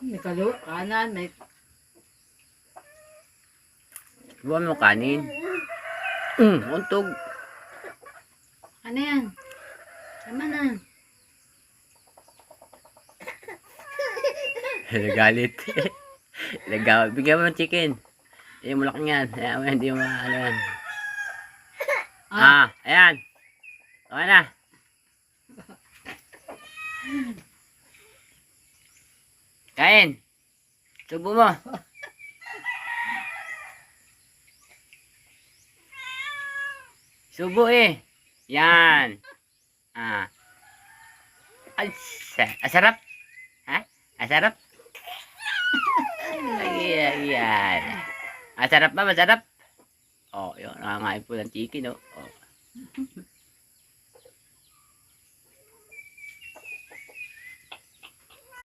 May kanan, may... Buwan mo kanin. Untog. Ano yan? Tama na. Nagalit. Nagalit. Bigyan mo ng chicken. Hindi mo laking yan. Hindi mo ano yan. Ayan. Okay na. Kain. Subo mo. Subo eh. Yan. Asarap. Ha? Asarap. Ayan. Masarap ba? Masarap? Oh, yun. Nangangain po ng chicken, oh.